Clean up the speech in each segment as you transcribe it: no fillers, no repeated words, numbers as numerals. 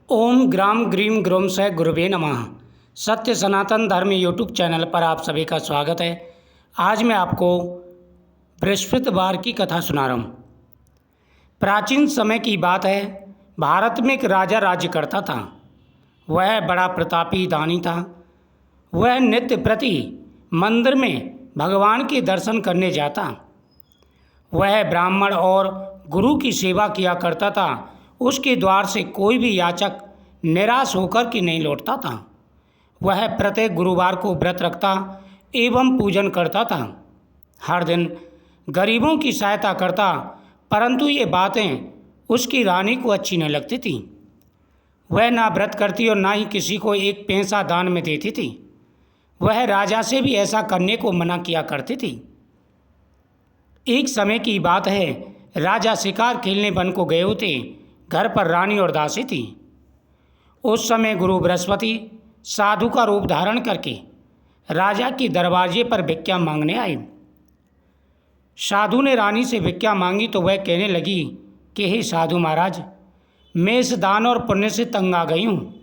ओम ग्राम grim ग्रोम से गुरुवे नमः। सत्य सनातन धर्म यूट्यूब चैनल पर आप सभी का स्वागत है। आज मैं आपको बृहस्पतिवार की कथा सुना रहा हूँ। प्राचीन समय की बात है। भारत में एक राजा राज्य करता था। वह बड़ा प्रतापी दानी था। वह नित्य प्रति मंदिर में भगवान के दर्शन करने जाता। वह ब्राह्मण और गुरु की सेवा किया करता था। उसके द्वार से कोई भी याचक निराश होकर के नहीं लौटता था। वह प्रत्येक गुरुवार को व्रत रखता एवं पूजन करता था। हर दिन गरीबों की सहायता करता, परंतु ये बातें उसकी रानी को अच्छी नहीं लगती थी। वह ना व्रत करती और ना ही किसी को एक पैसा दान में देती थी। वह राजा से भी ऐसा करने को मना किया करती थी। एक समय की बात है। राजा शिकार खेलने वन को गए होते। घर पर रानी और दासी थी। उस समय गुरु बृहस्पति साधु का रूप धारण करके राजा के दरवाजे पर भिक्षा मांगने आए। साधु ने रानी से भिक्षा मांगी तो वह कहने लगी कि हे साधु महाराज, मैं इस दान और पुण्य से तंग आ गई हूँ।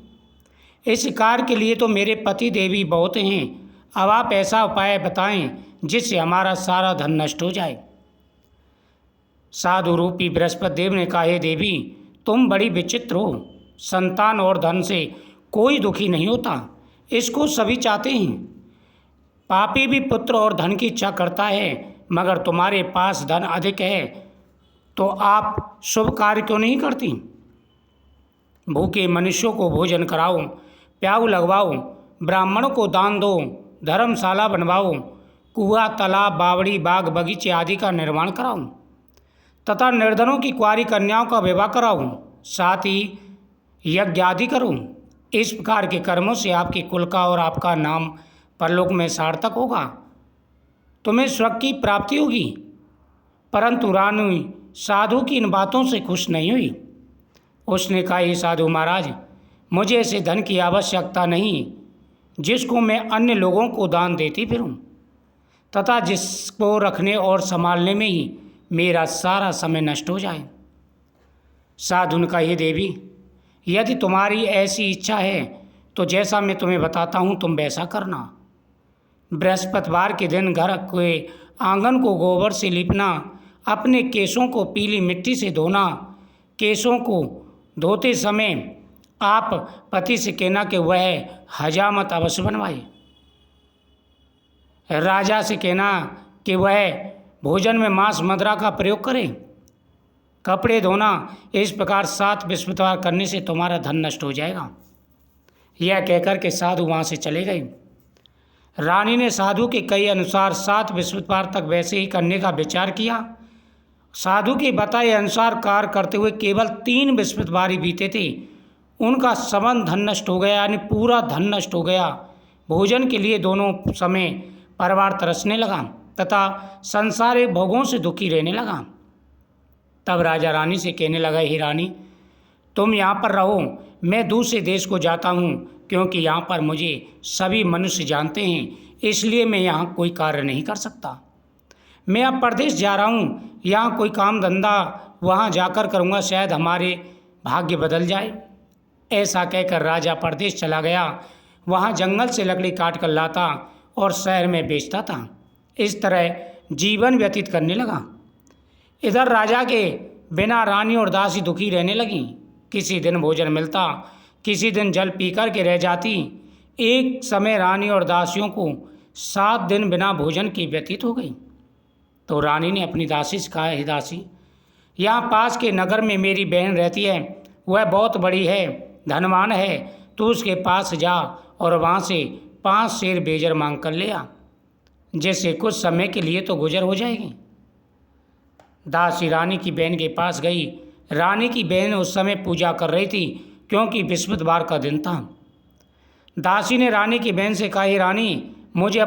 इस कार्य के लिए तो मेरे पति देवी बहुत हैं। अब आप ऐसा उपाय बताएं जिससे हमारा सारा धन नष्ट हो जाए। साधु रूपी बृहस्पति देव ने कहा, हे देवी, तुम बड़ी विचित्र हो। संतान और धन से कोई दुखी नहीं होता, इसको सभी चाहते हैं। पापी भी पुत्र और धन की इच्छा करता है, मगर तुम्हारे पास धन अधिक है तो आप शुभ कार्य क्यों नहीं करती? भूखे मनुष्यों को भोजन कराओ, प्याऊ लगवाओ, ब्राह्मणों को दान दो, धर्मशाला बनवाओ, कुआं, तालाब, बावड़ी, बाग, बगीचे आदि का निर्माण कराओ तथा निर्धनों की कुंवारी कन्याओं का विवाह कराओ, साथ ही यज्ञ आदि करो। इस प्रकार के कर्मों से आपके कुल का और आपका नाम परलोक में सार्थक होगा। तुम्हें स्वर्ग की प्राप्ति होगी। परंतु रानी साधु की इन बातों से खुश नहीं हुई। उसने कहा, हे साधु महाराज, मुझे ऐसे धन की आवश्यकता नहीं जिसको मैं अन्य लोगों को दान देती फिरूं तथा जिसको रखने और संभालने में ही मेरा सारा समय नष्ट हो जाए। साधु ने कहा, हे देवी, यदि तुम्हारी ऐसी इच्छा है तो जैसा मैं तुम्हें बताता हूँ तुम वैसा करना। बृहस्पतिवार के दिन घर के आंगन को गोबर से लीपना, अपने केशों को पीली मिट्टी से धोना। केशों को धोते समय आप पति से कहना कि वह हजामत अवश्य बनवाए। राजा से कहना कि वह भोजन में मांस मदिरा का प्रयोग करे। कपड़े धोना। इस प्रकार 7 बृहस्पतिवार करने से तुम्हारा धन नष्ट हो जाएगा। यह कहकर के साधु वहाँ से चले गए। रानी ने साधु के कहे अनुसार 7 बृहस्पतिवार तक वैसे ही करने का विचार किया। साधु के बताए अनुसार कार्य करते हुए केवल 3 बृहस्पतिवार ही बीते थे। उनका संबंध धन नष्ट हो गया, यानी पूरा धन नष्ट हो गया। भोजन के लिए दोनों समय परिवार तरसने लगा तथा संसारिक भोगों से दुखी रहने लगा। तब राजा रानी से कहने लगा, हे रानी, तुम यहाँ पर रहो, मैं दूसरे देश को जाता हूँ, क्योंकि यहाँ पर मुझे सभी मनुष्य जानते हैं, इसलिए मैं यहाँ कोई कार्य नहीं कर सकता। मैं अब परदेश जा रहा हूँ, यहाँ कोई काम धंधा वहाँ जाकर करूँगा, शायद हमारे भाग्य बदल जाए। ऐसा कहकर राजा परदेश चला गया। वहाँ जंगल से लकड़ी काट कर लाता और शहर में बेचता था। इस तरह जीवन व्यतीत करने लगा। इधर राजा के बिना रानी और दासी दुखी रहने लगीं। किसी दिन भोजन मिलता, किसी दिन जल पी कर के रह जाती। एक समय रानी और दासियों को 7 दिन बिना भोजन के व्यतीत हो गई। तो रानी ने अपनी दासी से कहा, हे दासी, यहाँ पास के नगर में मेरी बहन रहती है, वह बहुत बड़ी है, धनवान है, तू उसके पास जा और वहाँ से 5 सेर बेजर मांग कर ले आ, जिससे कुछ समय के लिए तो गुजर हो जाएगी। दासी रानी की बहन के पास गई। रानी की बहन उस समय पूजा कर रही थी, क्योंकि बृहस्पतिवार का दिन था। दासी ने रानी की बहन से कहा, हे रानी, मुझे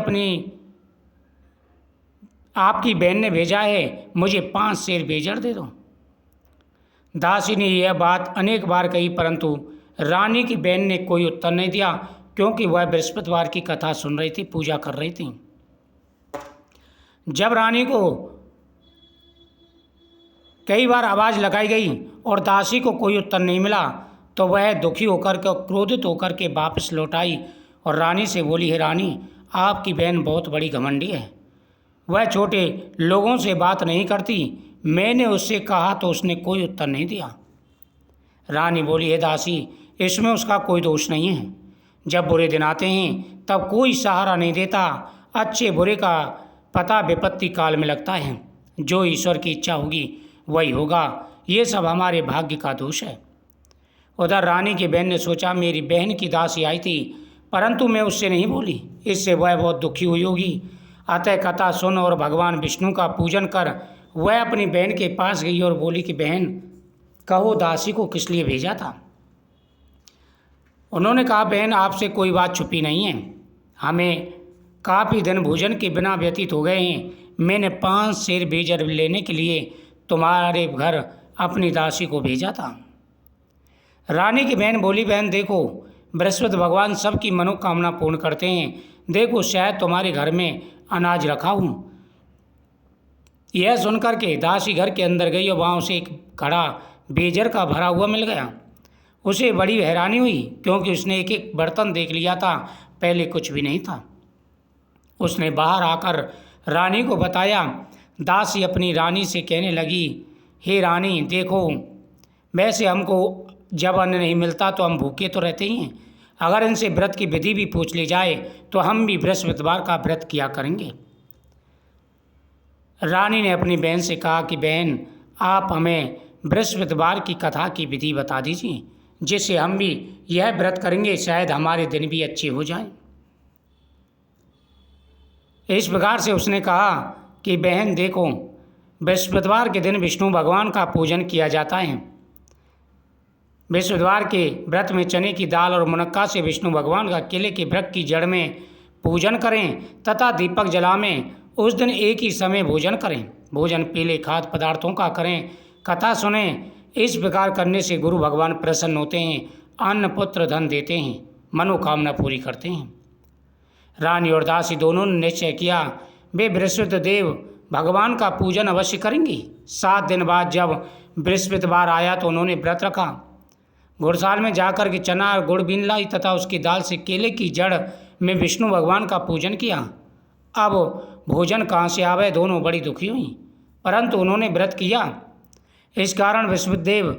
आपकी बहन ने भेजा है, मुझे 5 सेर बेजर दे दो। दासी ने यह बात अनेक बार कही, परंतु रानी की बहन ने कोई उत्तर नहीं दिया, क्योंकि वह बृहस्पतिवार की कथा सुन रही थी, पूजा कर रही थी। जब रानी को कई बार आवाज़ लगाई गई और दासी को कोई उत्तर नहीं मिला, तो वह दुखी होकर के क्रोधित होकर के वापस लौट आई और रानी से बोली, है रानी, आपकी बहन बहुत बड़ी घमंडी है, वह छोटे लोगों से बात नहीं करती। मैंने उससे कहा तो उसने कोई उत्तर नहीं दिया। रानी बोली, है दासी, इसमें उसका कोई दोष नहीं है। जब बुरे दिन आते हैं तब कोई सहारा नहीं देता। अच्छे बुरे का पता विपत्ति काल में लगता है। जो ईश्वर की इच्छा होगी वही होगा। ये सब हमारे भाग्य का दोष है। उधर रानी की बहन ने सोचा, मेरी बहन की दासी आई थी परंतु मैं उससे नहीं बोली, इससे वह बहुत दुखी हुई होगी। अतः कथा सुन और भगवान विष्णु का पूजन कर वह अपनी बहन के पास गई और बोली कि बहन, कहो दासी को किस लिए भेजा था। उन्होंने कहा, बहन, आपसे कोई बात छुपी नहीं है। हमें काफ़ी दिन भोजन के बिना व्यतीत हो गए हैं। मैंने 5 सेर बीजर लेने के लिए तुम्हारे घर अपनी दासी को भेजा था। रानी की बहन बोली, बहन देखो, बृहस्पति भगवान सबकी मनोकामना पूर्ण करते हैं। देखो, शायद तुम्हारे घर में अनाज रखा हूँ। यह सुनकर के दासी घर के अंदर गई और वहाँ उसे एक घड़ा बेजर का भरा हुआ मिल गया। उसे बड़ी हैरानी हुई क्योंकि उसने एक एक बर्तन देख लिया था, पहले कुछ भी नहीं था। उसने बाहर आकर रानी को बताया। दासी अपनी रानी से कहने लगी, हे रानी, देखो, वैसे हमको जब अन्न नहीं मिलता तो हम भूखे तो रहते ही हैं। अगर इनसे व्रत की विधि भी पूछ ली जाए तो हम भी बृहस्पतिवार का व्रत किया करेंगे। रानी ने अपनी बहन से कहा कि बहन, आप हमें बृहस्पतिवार की कथा की विधि बता दीजिए, जिससे हम भी यह व्रत करेंगे, शायद हमारे दिन भी अच्छे हो जाएं। इस प्रकार से उसने कहा कि बहन देखो, बृहस्पतिवार के दिन विष्णु भगवान का पूजन किया जाता है। बृहस्पतिवार के व्रत में चने की दाल और मुनक्का से विष्णु भगवान का केले के वृक्ष की जड़ में पूजन करें तथा दीपक जलावें। उस दिन एक ही समय भोजन करें। भोजन पीले खाद्य पदार्थों का करें। कथा सुने। इस प्रकार करने से गुरु भगवान प्रसन्न होते हैं, अन्न पुत्र धन देते हैं, मनोकामना पूरी करते हैं। रानी और दासी दोनों ने निश्चय किया वे बृहस्पति देव भगवान का पूजन अवश्य करेंगी। 7 दिन बाद जब बृहस्पतिवार आया तो उन्होंने व्रत रखा। घुड़साल में जाकर के चना और गुड़ बीन लाई तथा उसकी दाल से केले की जड़ में विष्णु भगवान का पूजन किया। अब भोजन कहाँ से आवे, दोनों बड़ी दुखी हुई, परंतु उन्होंने व्रत किया। इस कारण बृहस्पतिदेव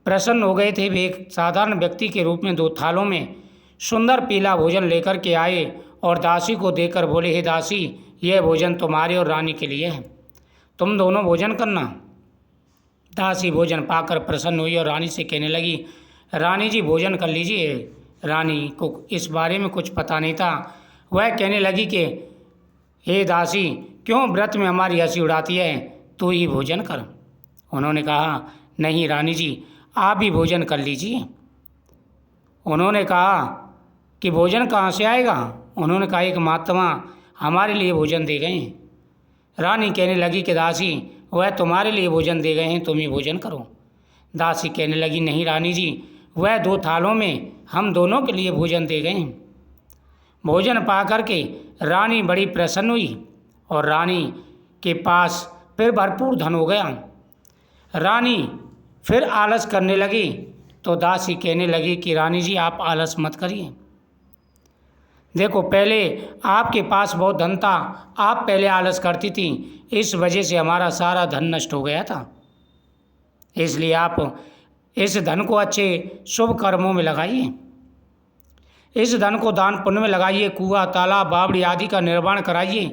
प्रसन्न हो गए थे। वे एक साधारण व्यक्ति के रूप में 2 थालों में सुंदर पीला भोजन लेकर के आए और दासी को देकर बोले, हे दासी, यह भोजन तुम्हारे और रानी के लिए है, तुम दोनों भोजन करना। दासी भोजन पाकर प्रसन्न हुई और रानी से कहने लगी, रानी जी भोजन कर लीजिए। रानी को इस बारे में कुछ पता नहीं था। वह कहने लगी कि हे दासी, क्यों व्रत में हमारी हंसी उड़ाती है, तू ही भोजन कर। उन्होंने कहा, नहीं रानी जी, आप भी भोजन कर लीजिए। उन्होंने कहा कि भोजन कहाँ से आएगा। उन्होंने कहा, एक महात्मा हमारे लिए भोजन दे गए हैं। रानी कहने लगी कि दासी, वह तुम्हारे लिए भोजन दे गए हैं, तुम ही भोजन करो। दासी कहने लगी, नहीं रानी जी, वह 2 थालों में हम दोनों के लिए भोजन दे गए हैं। भोजन पा करके रानी बड़ी प्रसन्न हुई और रानी के पास फिर भरपूर धन हो गया। रानी फिर आलस करने लगी तो दासी कहने लगी कि रानी जी, आप आलस मत करिए। देखो, पहले आपके पास बहुत धन था, आप पहले आलस करती थी, इस वजह से हमारा सारा धन नष्ट हो गया था। इसलिए आप इस धन को अच्छे शुभ कर्मों में लगाइए। इस धन को दान पुण्य में लगाइए। कुआं, तालाब, बावड़ी आदि का निर्माण कराइए।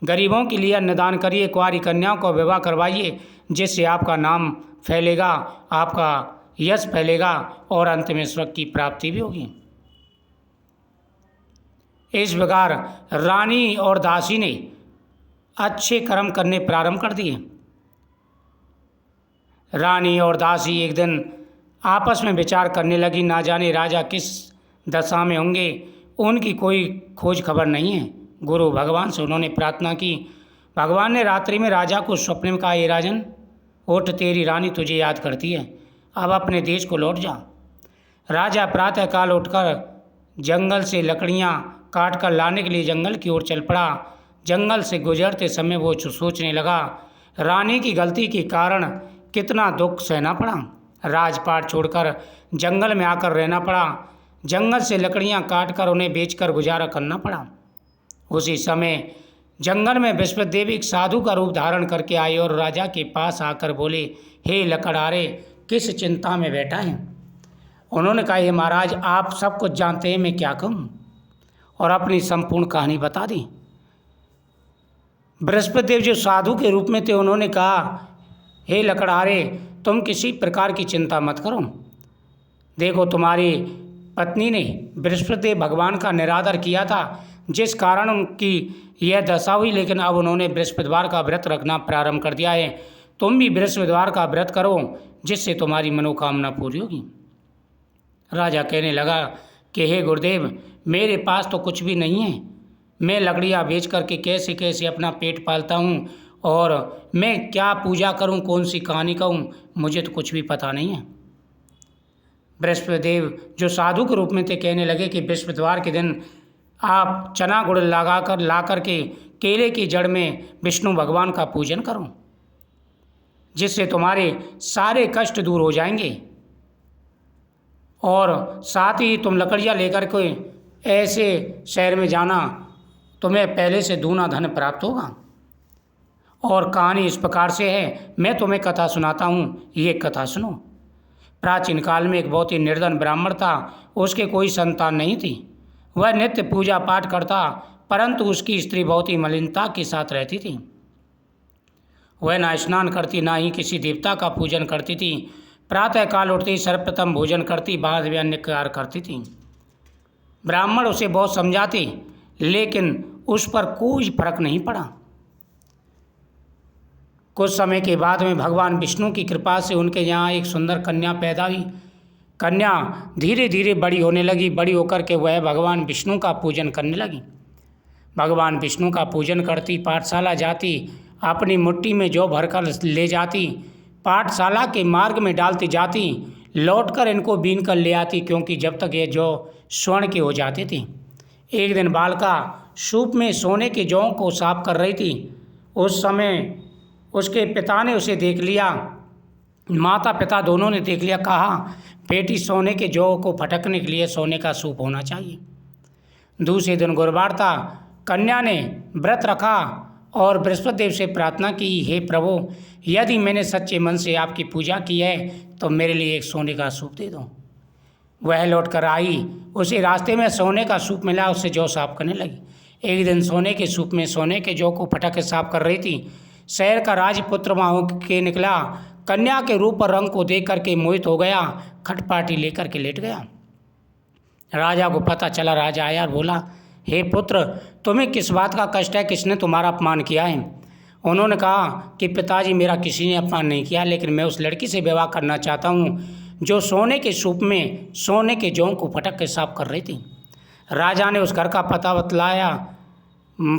गरीबों के लिए अन्नदान करिए। कुंवारी कन्याओं को विवाह करवाइए, जिससे आपका नाम फैलेगा, आपका यश फैलेगा और अंत में स्वर्ग की प्राप्ति भी होगी। इस प्रकार रानी और दासी ने अच्छे कर्म करने प्रारंभ कर दिए। रानी और दासी एक दिन आपस में विचार करने लगी, ना जाने राजा किस दशा में होंगे, उनकी कोई खोज खबर नहीं है। गुरु भगवान से उन्होंने प्रार्थना की। भगवान ने रात्रि में राजा को स्वप्न में कहा, हे राजन, उठ, तेरी रानी तुझे याद करती है, अब अपने देश को लौट जा। राजा प्रातःकाल उठकर जंगल से लकड़ियाँ काट कर लाने के लिए जंगल की ओर चल पड़ा। जंगल से गुजरते समय वो सोचने लगा, रानी की गलती के कारण कितना दुख सहना पड़ा। राजपाट छोड़कर जंगल में आकर रहना पड़ा। जंगल से लकड़ियां काटकर उन्हें बेचकर गुजारा करना पड़ा। उसी समय जंगल में बृहस्पति देव एक साधु का रूप धारण करके आए और राजा के पास आकर बोले, हे लकड़हारे, किस चिंता में बैठा है? उन्होंने कहा, हे महाराज, आप सब कुछ जानते हैं, मैं क्या कहूँ? और अपनी संपूर्ण कहानी बता दी। बृहस्पति देव जो साधु के रूप में थे, उन्होंने कहा, हे लकड़हारे, तुम किसी प्रकार की चिंता मत करो। देखो, तुम्हारी पत्नी ने बृहस्पति देव भगवान का निरादर किया था, जिस कारण उनकी यह दशा हुई, लेकिन अब उन्होंने बृहस्पतिवार का व्रत रखना प्रारंभ कर दिया है। तुम भी बृहस्पतिवार का व्रत करो, जिससे तुम्हारी मनोकामना पूरी होगी। राजा कहने लगा कि हे गुरुदेव, मेरे पास तो कुछ भी नहीं है। मैं लकड़ियाँ बेच करके कैसे कैसे अपना पेट पालता हूँ, और मैं क्या पूजा करूँ, कौन सी कहानी कहूँ, मुझे तो कुछ भी पता नहीं है। बृहस्पति देव जो साधु के रूप में थे कहने लगे कि बृहस्पतिवार के दिन आप चना गुड़ लगाकर ला करके केले की जड़ में विष्णु भगवान का पूजन करो, जिससे तुम्हारे सारे कष्ट दूर हो जाएंगे। और साथ ही तुम लकड़ियाँ लेकर के ऐसे शहर में जाना, तुम्हें पहले से दूना धन प्राप्त होगा। और कहानी इस प्रकार से है, मैं तुम्हें कथा सुनाता हूँ, ये कथा सुनो। प्राचीन काल में एक बहुत ही निर्धन ब्राह्मण था। उसके कोई संतान नहीं थी। वह नित्य पूजा पाठ करता, परंतु उसकी स्त्री बहुत ही मलिनता के साथ रहती थी। वह ना स्नान करती, ना ही किसी देवता का पूजन करती थी। प्रातःकाल उठते ही सर्वप्रथम भोजन करती, बाद में अन्य कार्य करती थी। ब्राह्मण उसे बहुत समझाते, लेकिन उस पर कोई फर्क नहीं पड़ा। कुछ समय के बाद में भगवान विष्णु की कृपा से उनके यहाँ एक सुंदर कन्या पैदा हुई। कन्या धीरे धीरे बड़ी होने लगी। बड़ी होकर के वह भगवान विष्णु का पूजन करने लगी। भगवान विष्णु का पूजन करती, पाठशाला जाती, अपनी मुट्ठी में जौ भरकर ले जाती, पाठशाला के मार्ग में डालती जाती, लौटकर इनको बीन कर ले आती, क्योंकि जब तक ये जौ स्वर्ण के हो जाती थी। एक दिन बालिका सूप में सोने के जौ को साफ कर रही थी। उस समय उसके पिता ने उसे देख लिया। माता पिता दोनों ने देख लिया। कहा, बेटी, सोने के जौ को फटकने के लिए सोने का सूप होना चाहिए। दूसरे दिन गुरुवार था। कन्या ने व्रत रखा और बृहस्पति देव से प्रार्थना की, हे प्रभु, यदि मैंने सच्चे मन से आपकी पूजा की है तो मेरे लिए एक सोने का सूप दे दो। वह लौट कर आई। उसे रास्ते में सोने का सूप मिला। उससे जौ साफ करने लगी। एक दिन सोने के सूप में सोने के जौ को फटक के साफ कर रही थी। शहर का राजपुत्र वहाँ होके निकला। कन्या के रूप और रंग को देख करके मोहित हो गया। खटपाटी लेकर के लेट गया। राजा को पता चला। राजा आया और बोला, हे पुत्र, तुम्हें किस बात का कष्ट है? किसने तुम्हारा अपमान किया है? उन्होंने कहा कि पिताजी, मेरा किसी ने अपमान नहीं किया, लेकिन मैं उस लड़की से विवाह करना चाहता हूँ जो सोने के सूप में सोने के जौ को फटक के साफ कर रही थी। राजा ने उस घर का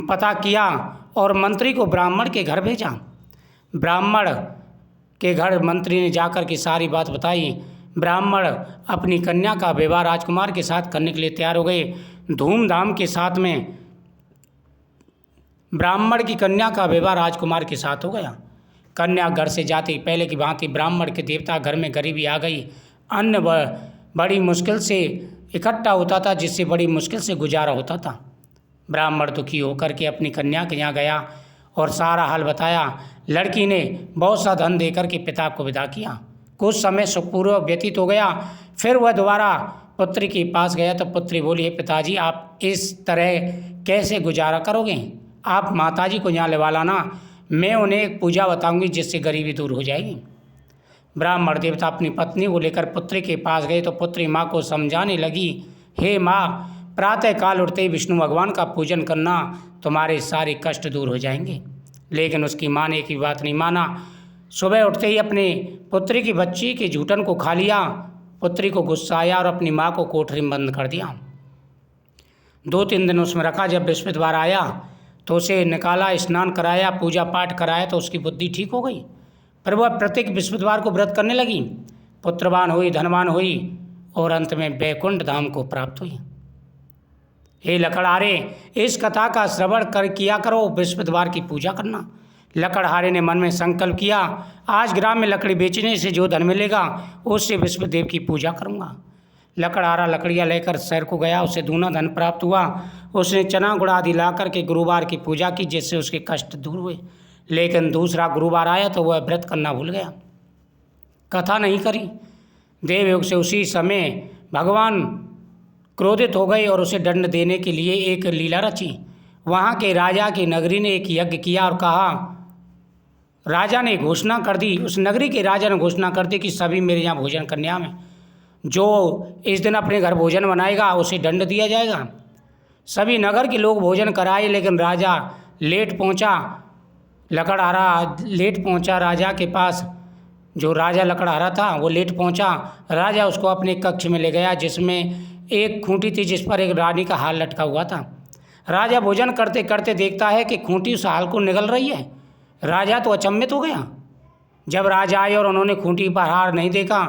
पता किया और मंत्री को ब्राह्मण के घर भेजा। ब्राह्मण के घर मंत्री ने जाकर के सारी बात बताई। ब्राह्मण अपनी कन्या का विवाह राजकुमार के साथ करने के लिए तैयार हो गए। धूमधाम के साथ में ब्राह्मण की कन्या का विवाह राजकुमार के साथ हो गया। कन्या घर से जाती पहले की भांति ब्राह्मण के देवता घर में गरीबी आ गई। अन्न बड़ी मुश्किल से इकट्ठा होता था, जिससे बड़ी मुश्किल से गुजारा होता था। ब्राह्मण दुखी होकर के अपनी कन्या के यहाँ गया और सारा हाल बताया। लड़की ने बहुत सा धन देकर के पिता को विदा किया। कुछ समय सुखपूर्वक व्यतीत हो गया। फिर वह दोबारा पुत्री के पास गया तो पुत्री बोली, पिताजी, आप इस तरह कैसे गुजारा करोगे? आप माताजी को यहाँ लेवा लाना, मैं उन्हें एक पूजा बताऊंगी जिससे गरीबी दूर हो जाएगी। ब्राह्मण देवता अपनी पत्नी को लेकर पुत्री के पास गए तो पुत्री माँ को समझाने लगी, हे माँ, प्रातःकाल उठते ही विष्णु भगवान का पूजन करना, तुम्हारे सारे कष्ट दूर हो जाएंगे। लेकिन उसकी माँ ने एक भी बात नहीं माना। सुबह उठते ही अपने पुत्री की बच्ची के जूठन को खा लिया। पुत्री को गुस्सा आया और अपनी माँ को कोठरी में बंद कर दिया। 2-3 दिन उसमें रखा। जब बृहस्पतिवार आया तो उसे निकाला, स्नान कराया, पूजा पाठ कराया तो उसकी बुद्धि ठीक हो गई। पर वह प्रत्येक बृहस्पतिवार को व्रत करने लगी। पुत्रवान हुई, धनवान हुई और अंत में वैकुंठ धाम को प्राप्त हुई। हे लकड़हारे, इस कथा का श्रवण किया करो, बृहस्पतिवार की पूजा करना। लकड़हारे ने मन में संकल्प किया, आज ग्राम में लकड़ी बेचने से जो धन मिलेगा उससे विश्वदेव की पूजा करूँगा। लकड़हारा लकड़ियाँ लेकर शहर को गया, उसे दूना धन प्राप्त हुआ। उसने चना गुड़ आदि ला करके गुरुवार की पूजा की, जिससे उसके कष्ट दूर हुए। लेकिन दूसरा गुरुवार आया तो वह व्रत करना भूल गया, कथा नहीं करी। देवयोग से उसी समय भगवान क्रोधित हो गए और उसे दंड देने के लिए एक लीला रची। वहाँ के राजा की नगरी ने एक यज्ञ किया और कहा, राजा ने घोषणा कर दी, उस नगरी के राजा ने घोषणा कर दी कि सभी मेरे यहाँ भोजन करने आवे, जो इस दिन अपने घर भोजन बनाएगा उसे दंड दिया जाएगा। सभी नगर के लोग भोजन कराए, लेकिन राजा लेट पहुँचा। लकड़हारा लेट पहुँचा राजा के पास। जो राजा लकड़हारा था वो लेट पहुँचा। राजा उसको अपने कक्ष में ले गया, जिसमें एक खूंटी थी जिस पर एक रानी का हार लटका हुआ था। राजा भोजन करते करते देखता है कि खूंटी उस हाल को निगल रही है। राजा तो अचंभित हो गया। जब राजा आए और उन्होंने खूंटी पर हार नहीं देखा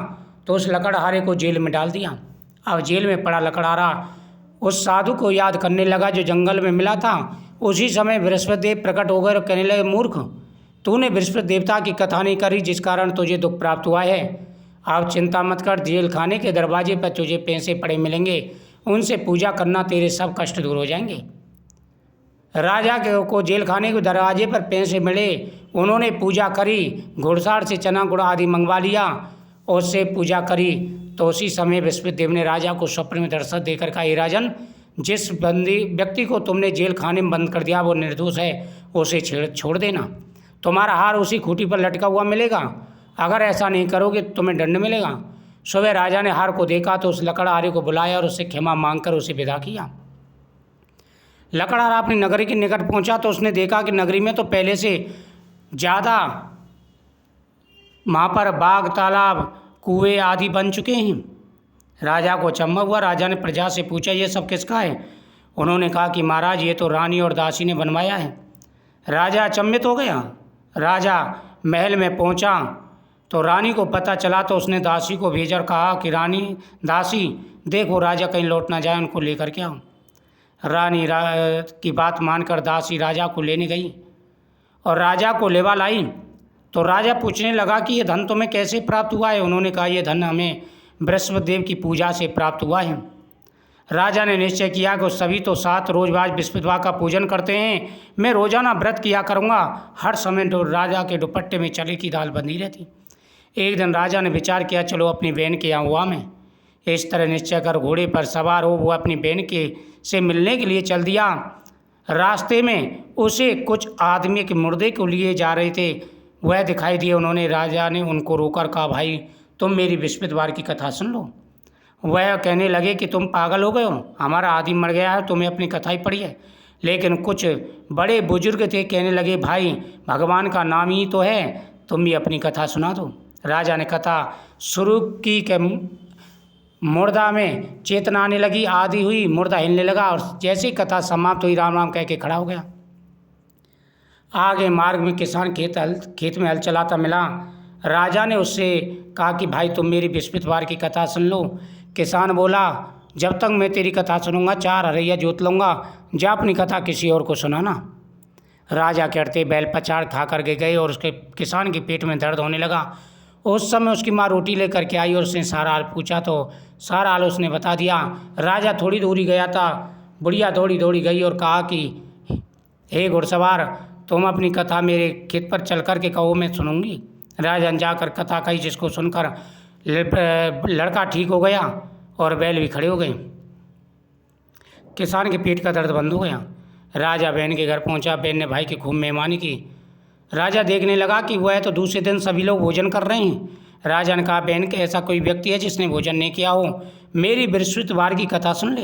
तो उस लकड़हारे को जेल में डाल दिया। अब जेल में पड़ा लकड़हारा उस साधु को याद करने लगा जो जंगल में मिला था। उसी समय बृहस्पति देव प्रकट हो गए और कहने लगे, मूर्ख, तूने बृहस्पति देवता की कथा नहीं करी, जिस कारण तुझे दुख प्राप्त हुआ है। अब चिंता मत कर, जेल खाने के दरवाजे पर तुझे पैसे पड़े मिलेंगे, उनसे पूजा करना, तेरे सब कष्ट दूर हो जाएंगे। राजा को जेल खाने के दरवाजे पर पैसे मिले। उन्होंने पूजा करी, घुड़सार से चना गुड़ आदि मंगवा लिया और उससे पूजा करी। तो उसी समय बृहस्पति देव ने राजा को स्वप्न में दर्शन देकर कहा, हे राजन, जिस व्यक्ति को तुमने जेल खाने में बंद कर दिया वो निर्दोष है, उसे छोड़ देना। तुम्हारा हार उसी खूंटी पर लटका हुआ मिलेगा। अगर ऐसा नहीं करोगे तो तुम्हें दंड मिलेगा। सुबह राजा ने हार को देखा तो उस लकड़हारे को बुलाया और उससे क्षमा मांगकर उसे विदा किया। लकड़हारा अपनी नगरी के निकट पहुंचा तो उसने देखा कि नगरी में तो पहले से ज़्यादा वहाँ पर बाग, तालाब, कुएं आदि बन चुके हैं। राजा को अचंभा हुआ। राजा ने प्रजा से पूछा, ये सब किसका है? उन्होंने कहा कि महाराज, ये तो रानी और दासी ने बनवाया है। राजा अचंभित हो गया। राजा महल में पहुंचा तो रानी को पता चला तो उसने दासी को भेजा और कहा कि रानी, दासी, देखो राजा कहीं लौट ना जाए, उनको लेकर के आओ। रानी की बात मानकर दासी राजा को लेने गई और राजा को लेवा लाई। तो राजा पूछने लगा कि ये धन तुम्हें कैसे प्राप्त हुआ है? उन्होंने कहा, ये धन हमें बृहस्पति देव की पूजा से प्राप्त हुआ है। राजा ने निश्चय किया कि सभी तो 7 रोज बाद बृहस्पतिवार का पूजन करते हैं, मैं रोजाना व्रत किया करूँगा। हर समय राजा के दुपट्टे में चने की दाल बंधी रहती। एक दिन राजा ने विचार किया, चलो अपनी बहन के यहाँ हुआ मैं। इस तरह निश्चय कर घोड़े पर सवार हो वो अपनी बहन के से मिलने के लिए चल दिया। रास्ते में उसे कुछ आदमी के मुर्दे को लिए जा रहे थे, वह दिखाई दिए। उन्होंने राजा ने उनको रोकर कहा, भाई तुम मेरी बृहस्पतिवार की कथा सुन लो। वह कहने लगे कि तुम पागल हो गए हो, हमारा आदमी मर गया है, तुम्हें अपनी कथा ही पढ़ी है। लेकिन कुछ बड़े बुजुर्ग थे, कहने लगे, भाई भगवान का नाम ही तो है, तुम भी अपनी कथा सुना दो। राजा ने कथा शुरू की कि मुर्दा में चेतना आने लगी, आदि हुई, मुर्दा हिलने लगा और जैसी कथा समाप्त हुई राम राम कह के खड़ा हो गया। आगे मार्ग में किसान खेत में हल चलाता मिला। राजा ने उससे कहा कि भाई तुम मेरी बृहस्पतिवार की कथा सुन लो। किसान बोला, जब तक मैं तेरी कथा सुनूंगा 4 हरैया जोत लूँगा, जा अपनी कथा किसी और को सुनाना। राजा कहते बैल पछाड़ खा कर गए और उसके किसान के पेट में दर्द होने लगा। उस समय उसकी माँ रोटी लेकर के आई और उसने सारा हाल पूछा तो सारा हाल उसने बता दिया। राजा थोड़ी दूरी गया था, बुढ़िया दौड़ी दौड़ी गई और कहा कि हे घुड़सवार, तुम अपनी कथा मेरे खेत पर चल कर के कहो, मैं सुनूंगी। राजा ने जाकर कथा कही, जिसको सुनकर लड़का ठीक हो गया और बैल भी खड़े हो गए। किसान के पेट का दर्द बंद हो गया। राजा बहन के घर पहुंचा। बहन ने भाई की खूब मेहमानी की। राजा देखने लगा कि वह तो दूसरे दिन सभी लोग भोजन कर रहे हैं। राजा ने कहा, बहन के ऐसा कोई व्यक्ति है जिसने भोजन नहीं किया हो, मेरी बृहस्पतिवार की कथा सुन ले।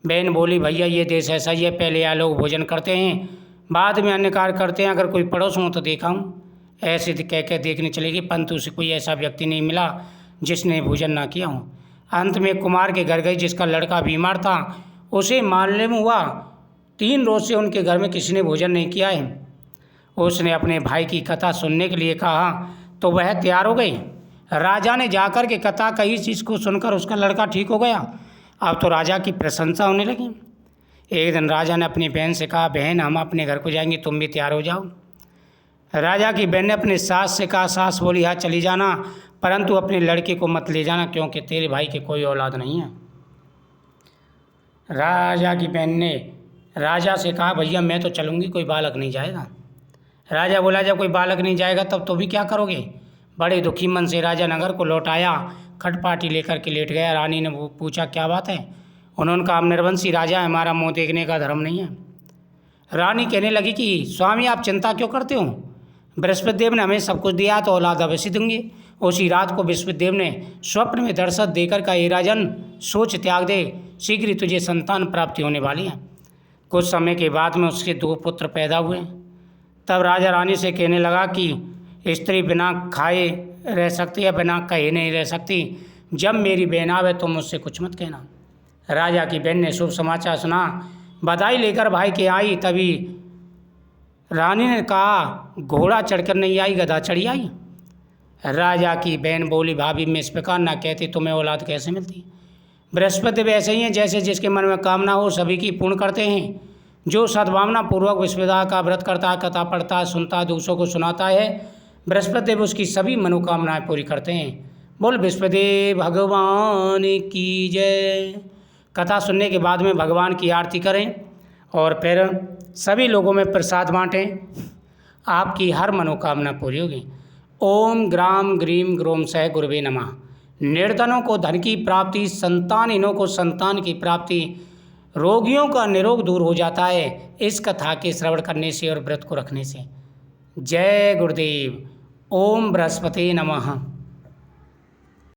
बहन बोली, भैया ये देश ऐसा ही है, पहले यहाँ लोग भोजन करते हैं, बाद में अन्य कार्य करते हैं, अगर कोई पड़ोस हो तो देखा हूँ। ऐसे कह कर देखने चलेगी, परंतु उसे कोई ऐसा व्यक्ति नहीं मिला जिसने भोजन ना किया हो। अंत में कुमार के घर गई, जिसका लड़का बीमार था। उसे मालूम हुआ 3 रोज से उनके घर में किसी ने भोजन नहीं किया है। उसने अपने भाई की कथा सुनने के लिए कहा तो वह तैयार हो गई। राजा ने जाकर के कथा कही, चीज़ को सुनकर उसका लड़का ठीक हो गया। अब तो राजा की प्रशंसा होने लगी। एक दिन राजा ने अपनी बहन से कहा, बहन हम अपने घर को जाएंगे, तुम भी तैयार हो जाओ। राजा की बहन ने अपने सास से कहा, सास बोली हाँ चली जाना, परंतु अपने लड़के को मत ले जाना क्योंकि तेरे भाई के कोई औलाद नहीं है। राजा की बहन ने राजा से कहा, भैया मैं तो चलूँगी, कोई बालक नहीं जाएगा। राजा बोला, जब कोई बालक नहीं जाएगा तब तो भी क्या करोगे। बड़े दुखी मन से राजा नगर को लौट आया, खटपाटी लेकर के लेट गया। रानी ने पूछा क्या बात है। उन्होंने कहा, हम निर्वंशी राजा है, हमारा मुँह देखने का धर्म नहीं है। रानी कहने लगी कि स्वामी आप चिंता क्यों करते हो, बृहस्पति देव ने हमें सब कुछ दिया तो औलाद अवश्य देंगे। उसी रात को बृहस्पति देव ने स्वप्न में दर्शन देकर कहा, हे राजन सोच त्याग दे, शीघ्र ही तुझे संतान प्राप्ति होने वाली है। कुछ समय के बाद में उसके 2 पुत्र पैदा हुए। तब राजा रानी से कहने लगा कि स्त्री बिना खाए रह सकती है, बिना कहे नहीं रह सकती। जब मेरी बहन आवे तो मुझसे कुछ मत कहना। राजा की बहन ने शुभ समाचार सुना, बधाई लेकर भाई के आई। तभी रानी ने कहा, घोड़ा चढ़कर नहीं आई, गधा चढ़ी आई। राजा की बहन बोली, भाभी मैं इस प्रकार ना कहती, तुम्हें औलाद कैसे मिलती। बृहस्पति देव ऐसे ही हैं, जैसे जिसके मन में कामना हो सभी की पूर्ण करते हैं। जो सद्भावना पूर्वक विस्पदा का व्रत करता है, कथा पढ़ता है, सुनता है, दूसरों को सुनाता है, बृहस्पति देव उसकी सभी मनोकामनाएं पूरी करते हैं। बोल बृहस्पति भगवान की जय। कथा सुनने के बाद में भगवान की आरती करें और फिर सभी लोगों में प्रसाद बांटें, आपकी हर मनोकामना पूरी होगी। ओम ग्राम ग्रीम ग्रोम सह गुरुवे नमः। निर्धनों को धन की प्राप्ति, संतानहीनों को संतान की प्राप्ति, रोगियों का निरोग दूर हो जाता है इस कथा के श्रवण करने से और व्रत को रखने से। जय गुरुदेव। ओम बृहस्पति नमः।